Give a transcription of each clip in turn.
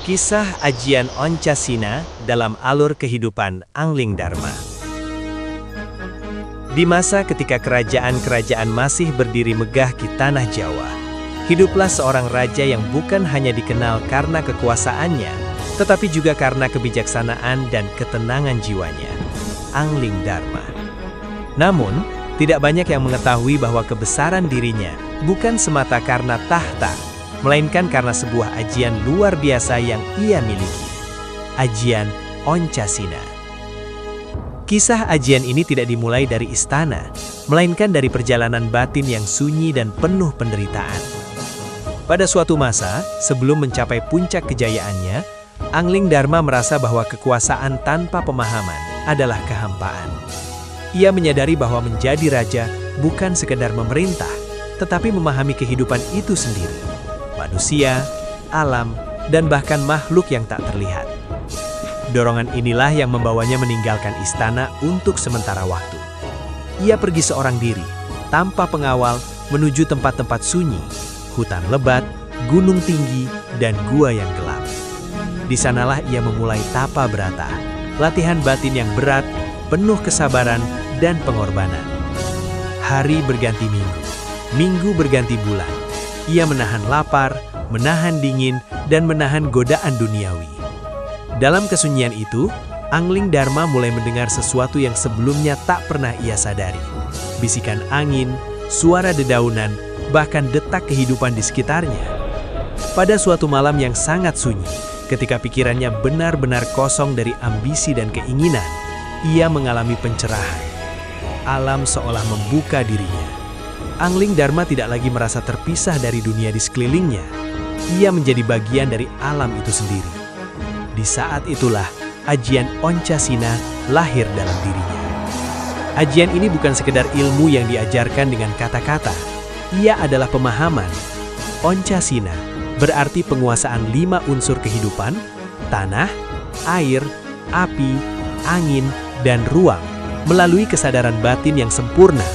Kisah Ajian Oncasina dalam alur kehidupan Angling Dharma. Di masa ketika kerajaan-kerajaan masih berdiri megah di tanah Jawa, hiduplah seorang raja yang bukan hanya dikenal karena kekuasaannya, tetapi juga karena kebijaksanaan dan ketenangan jiwanya, Angling Dharma. Namun, tidak banyak yang mengetahui bahwa kebesaran dirinya bukan semata karena tahta, melainkan karena sebuah ajian luar biasa yang ia miliki, Ajian Oncasina. Kisah ajian ini tidak dimulai dari istana, melainkan dari perjalanan batin yang sunyi dan penuh penderitaan. Pada suatu masa, sebelum mencapai puncak kejayaannya, Angling Dharma merasa bahwa kekuasaan tanpa pemahaman adalah kehampaan. Ia menyadari bahwa menjadi raja bukan sekedar memerintah, tetapi memahami kehidupan itu sendiri, manusia, alam, dan bahkan makhluk yang tak terlihat. Dorongan inilah yang membawanya meninggalkan istana untuk sementara waktu. Ia pergi seorang diri, tanpa pengawal, menuju tempat-tempat sunyi, hutan lebat, gunung tinggi, dan gua yang gelap. Di sanalah ia memulai tapa brata, latihan batin yang berat, penuh kesabaran dan pengorbanan. Hari berganti minggu, minggu berganti bulan. Ia menahan lapar, menahan dingin, dan menahan godaan duniawi. Dalam kesunyian itu, Angling Dharma mulai mendengar sesuatu yang sebelumnya tak pernah ia sadari. Bisikan angin, suara dedaunan, bahkan detak kehidupan di sekitarnya. Pada suatu malam yang sangat sunyi, ketika pikirannya benar-benar kosong dari ambisi dan keinginan, ia mengalami pencerahan. Alam seolah membuka dirinya. Angling Dharma tidak lagi merasa terpisah dari dunia di sekelilingnya. Ia menjadi bagian dari alam itu sendiri. Di saat itulah, Ajian Oncasina lahir dalam dirinya. Ajian ini bukan sekedar ilmu yang diajarkan dengan kata-kata. Ia adalah pemahaman. Oncasina berarti penguasaan 5 unsur kehidupan: tanah, air, api, angin, dan ruang, melalui kesadaran batin yang sempurna.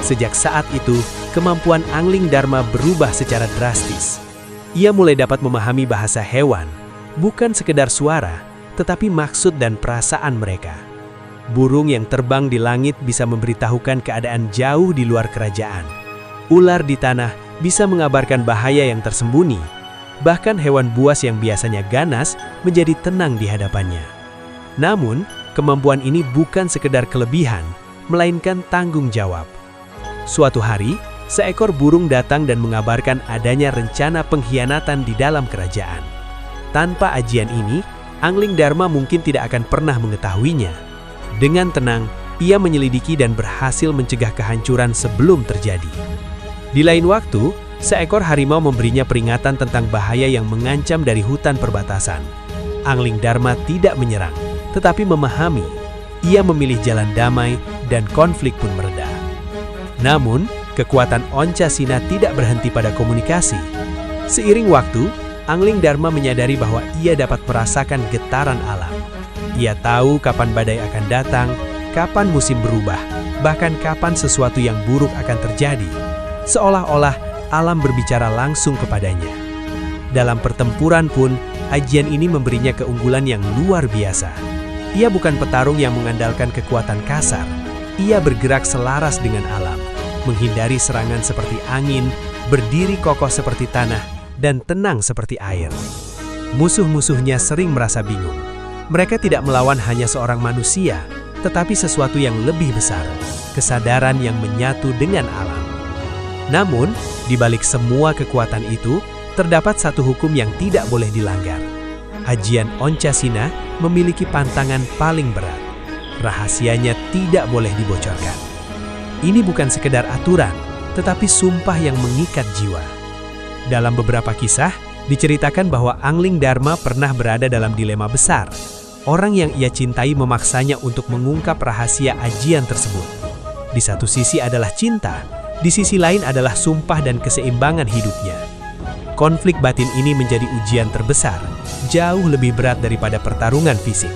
Sejak saat itu, kemampuan Angling Dharma berubah secara drastis. Ia mulai dapat memahami bahasa hewan, bukan sekedar suara, tetapi maksud dan perasaan mereka. Burung yang terbang di langit bisa memberitahukan keadaan jauh di luar kerajaan. Ular di tanah bisa mengabarkan bahaya yang tersembunyi. Bahkan hewan buas yang biasanya ganas menjadi tenang di hadapannya. Namun, kemampuan ini bukan sekedar kelebihan, melainkan tanggung jawab. Suatu hari, seekor burung datang dan mengabarkan adanya rencana pengkhianatan di dalam kerajaan. Tanpa ajian ini, Angling Dharma mungkin tidak akan pernah mengetahuinya. Dengan tenang, ia menyelidiki dan berhasil mencegah kehancuran sebelum terjadi. Di lain waktu, seekor harimau memberinya peringatan tentang bahaya yang mengancam dari hutan perbatasan. Angling Dharma tidak menyerang, tetapi memahami. Ia memilih jalan damai dan konflik pun mereda. Namun, kekuatan Oncasina tidak berhenti pada komunikasi. Seiring waktu, Angling Dharma menyadari bahwa ia dapat merasakan getaran alam. Ia tahu kapan badai akan datang, kapan musim berubah, bahkan kapan sesuatu yang buruk akan terjadi. Seolah-olah alam berbicara langsung kepadanya. Dalam pertempuran pun, ajian ini memberinya keunggulan yang luar biasa. Ia bukan petarung yang mengandalkan kekuatan kasar. Ia bergerak selaras dengan alam, menghindari serangan seperti angin, berdiri kokoh seperti tanah, dan tenang seperti air. Musuh-musuhnya sering merasa bingung. Mereka tidak melawan hanya seorang manusia, tetapi sesuatu yang lebih besar, kesadaran yang menyatu dengan alam. Namun, di balik semua kekuatan itu, terdapat satu hukum yang tidak boleh dilanggar. Ajian Oncasina memiliki pantangan paling berat. Rahasianya tidak boleh dibocorkan. Ini bukan sekedar aturan, tetapi sumpah yang mengikat jiwa. Dalam beberapa kisah, diceritakan bahwa Angling Dharma pernah berada dalam dilema besar. Orang yang ia cintai memaksanya untuk mengungkap rahasia ajian tersebut. Di satu sisi adalah cinta, di sisi lain adalah sumpah dan keseimbangan hidupnya. Konflik batin ini menjadi ujian terbesar, jauh lebih berat daripada pertarungan fisik.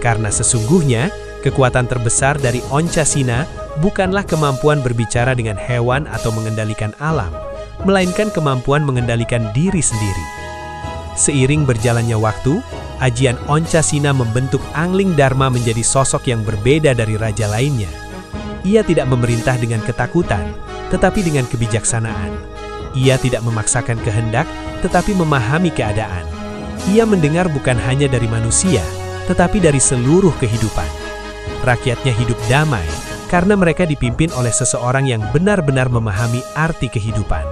Karena sesungguhnya, kekuatan terbesar dari Oncasina bukanlah kemampuan berbicara dengan hewan atau mengendalikan alam, melainkan kemampuan mengendalikan diri sendiri. Seiring berjalannya waktu, Ajian Oncasina membentuk Angling Dharma menjadi sosok yang berbeda dari raja lainnya. Ia tidak memerintah dengan ketakutan, tetapi dengan kebijaksanaan. Ia tidak memaksakan kehendak, tetapi memahami keadaan. Ia mendengar bukan hanya dari manusia, tetapi dari seluruh kehidupan. Rakyatnya hidup damai, karena mereka dipimpin oleh seseorang yang benar-benar memahami arti kehidupan.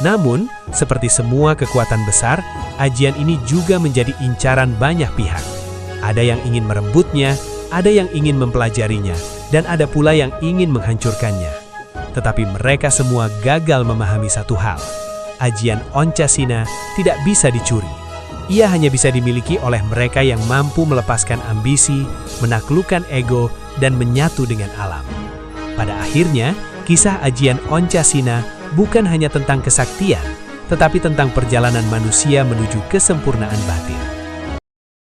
Namun, seperti semua kekuatan besar, ajian ini juga menjadi incaran banyak pihak. Ada yang ingin merebutnya, ada yang ingin mempelajarinya, dan ada pula yang ingin menghancurkannya. Tetapi mereka semua gagal memahami satu hal. Ajian Oncasina tidak bisa dicuri. Ia hanya bisa dimiliki oleh mereka yang mampu melepaskan ambisi, menaklukkan ego, dan menyatu dengan alam. Pada akhirnya, kisah Ajian Oncasina bukan hanya tentang kesaktian, tetapi tentang perjalanan manusia menuju kesempurnaan batin.